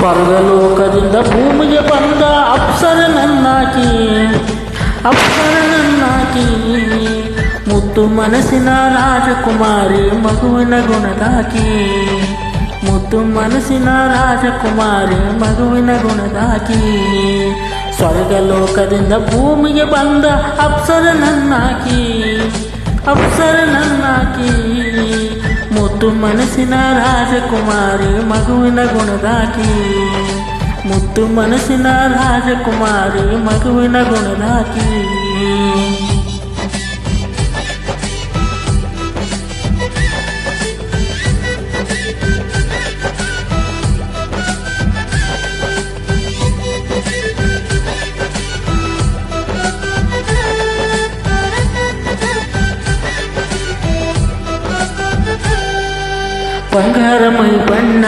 ಸ್ವರ್ಗಲೋಕದಿಂದ ಭೂಮಿಗೆ ಬಂದ ಅಪ್ಸರನನ್ನಾಕಿ ಮುತ್ತು ಮನಸ್ಸಿನ ರಾಜಕುಮಾರಿ ಮಗುವಿನ ಗುಣದಾಕಿ ಮುತ್ತು ಮನಸ್ಸಿನ ರಾಜಕುಮಾರಿ ಮಗುವಿನ ಗುಣದಾಕಿ ಸ್ವರ್ಗಲೋಕದಿಂದ ಭೂಮಿಗೆ ಬಂದ ಅಪ್ಸರನನ್ನಾಕಿ ಮುತ್ತು ಮನಸ್ಸಿನ ರಾಜಕುಮಾರಿ ಮಗುವಿನ ಗುಣದಾಕಿ ಮುತ್ತು ಮನಸ್ಸಿನ ರಾಜಕುಮಾರಿ ಮಗುವಿನ ಗುಣದಾಕಿ ಬಂಗಾರ ಮೈ ಬಣ್ಣ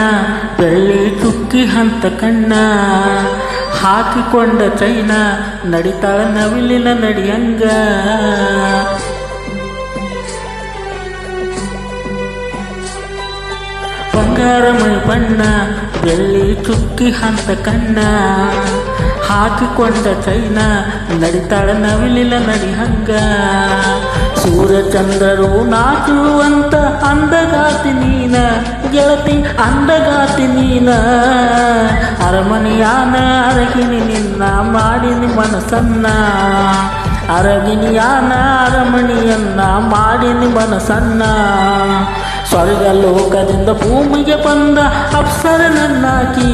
ಬೆಳ್ಳಿ ಚುಕ್ಕಿ ಹಂತ ಕಣ್ಣ ಹಾಕಿಕೊಂಡ ಚೈನ ನಡಿತಾಳ ನವಿಲಿನ ನಡಿಯಂಗ ಬಂಗಾರ ಮೈ ಬಣ್ಣ ಬೆಳ್ಳಿ ಚುಕ್ಕಿ ಹಂತ ಕಣ್ಣ ಹಾಕಿಕೊಂಡ ಚೈನ ನಡಿತಾಳ ನವಿಲಿನ ನಡಿಹಂಗ ಸೂರ್ಯಚಂದ್ರರು ನಾಚುವಂತ ಅಂದಗಾತಿ ನೀನ ಗೆಳತಿ ಅಂದಗಾತಿ ನೀನ ಅರಮನೆಯಾನ ಅರಗಿನಿ ನಿನ್ನ ಮಾಡಿನಿ ಮನಸ್ಸನ್ನ ಅರಗಿನಿಯಾನ ಅರಮನೆಯನ್ನ ಮಾಡಿನಿ ಮನಸ್ಸನ್ನ ಸ್ವರ್ಗಲೋಕದಿಂದ ಭೂಮಿಗೆ ಬಂದ ಅಪ್ಸರನನ್ನಾಕಿ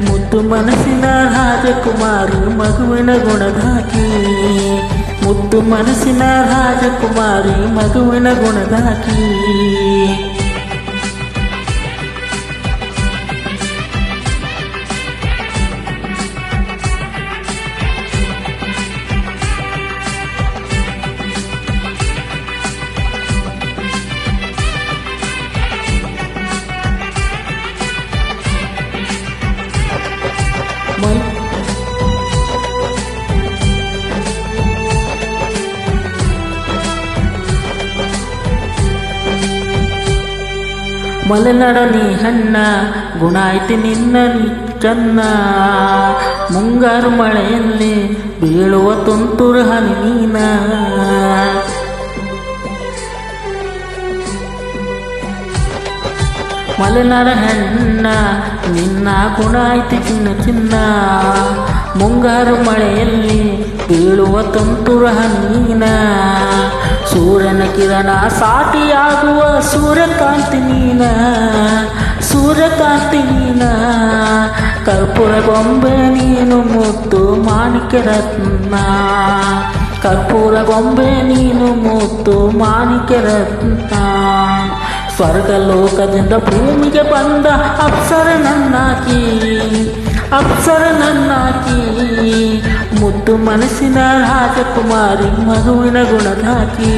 ಮುತ್ತು ಮನಸ್ಸಿನ ರಾಜಕುಮಾರಿ ಮಗುವಿನ ಗುಣದಾಕಿ ಮುತ್ತು ಮನಸ್ಸಿನ ರಾಜಕುಮಾರಿ ಮಗುವಿನ ಗುಣದಾಕಿ ಮಲೆನಾಡನಿ ಹಣ್ಣ ಗುಣ ಐತಿ ನಿನ್ನ ಚೆನ್ನ ಮುಂಗಾರು ಮಳೆಯಲ್ಲಿ ಬೀಳುವ ತುಂತುರು ಹನಿ ನೀನ ಮಲೆನಾಡ ಹೆಣ್ಣ ನಿನ್ನ ಗುಣ ಐತಿ ಚಿನ್ನ ಮುಂಗಾರು ಮಳೆಯಲ್ಲಿ ಬೀಳುವ ತುಂತುರು ಹನೀನ ಸೂರ್ಯನ ಕಿರಣ ಸಾಟಿಯಾಗುವ ಸೂರ್ಯಕಾಂತಿ ನೀನ ಕರ್ಪೂರ ಗೊಂಬೆ ನೀನು ಮುತ್ತು ಮಾಣಿಕ್ಯ ರತ್ನ ಕರ್ಪೂರ ಗೊಂಬೆ ನೀನು ಮುತ್ತು ಮಾಣಿಕ್ಯ ರತ್ನ ಸ್ವರ್ಗಲೋಕದಿಂದ ಭೂಮಿಗೆ ಬಂದ ಅಪ್ಸರನನ್ನಾಕಿ ಮುತ್ತು ಮನಸ್ಸಿನ ರಾಜಕುಮಾರಿ ಮಗುವಿನ ಗುಣದಾಕಿ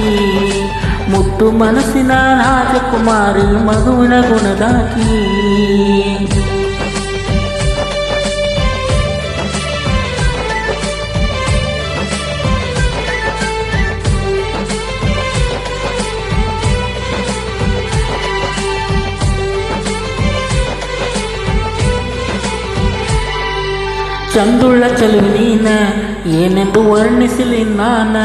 ಮುತ್ತು ಮನಸ್ಸಿನ ರಾಜಕುಮಾರಿ ಮಗುವಿನ ಗುಣದಾಕಿ ಚಂದುಳ್ಳ ಚೆಲುವೆ ನೀನ ಏನೆಂದು ವರ್ಣಿಸಲಿ ನಾನ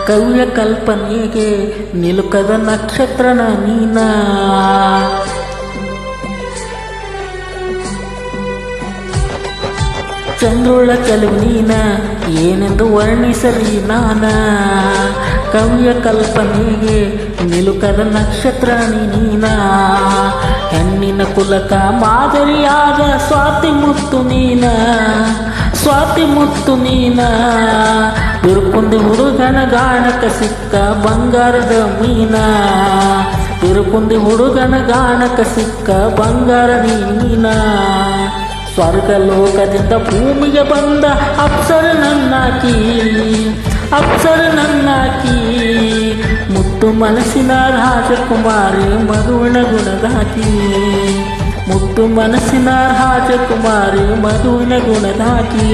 ಕವಿಯ ಕಲ್ಪನೆಗೆ ನಿಲುಕದ ನಕ್ಷತ್ರನ ನೀನ ಚಂದ್ರುಳ್ಳ ಚೆಲುವೆ ನೀನ ಏನೆಂದು ವರ್ಣಿಸಲಿ ನಾನ ಕವಿಯ ಕಲ್ಪನೆಗೆ ನಿಲುಕದ ನಕ್ಷತ್ರ ನೀನ ಹೆಣ್ಣಿನ ಕುಲಕ ಮಾದರಿಯಾದ ಸ್ವಾತಿ ಮುತ್ತು ನೀನ ಬಿರುಕುಂದಿ ಹುಡುಗನ ಗಾಣಕ ಸಿಕ್ಕ ಬಂಗಾರದ ಮೀನ ಬಿರುಕುಂದಿ ಹುಡುಗನ ಗಾಣಕ ಸಿಕ್ಕ ಬಂಗಾರ ನೀನ ಸ್ವರ್ಗಲೋಕದಿಂದ ಭೂಮಿಗೆ ಬಂದ ಅಪ್ಸರನನ್ನಾಕಿ ಮುತ್ತು ಮನಸ್ಸಿನ ರಾಜಕುಮಾರಿ ಮಗುವಿನ ಗುಣದಾಕಿ ಮುತ್ತು ಮನಸ್ಸಿನ ರಾಜಕುಮಾರಿ ಮಗುವಿನ ಗುಣದಾಕಿ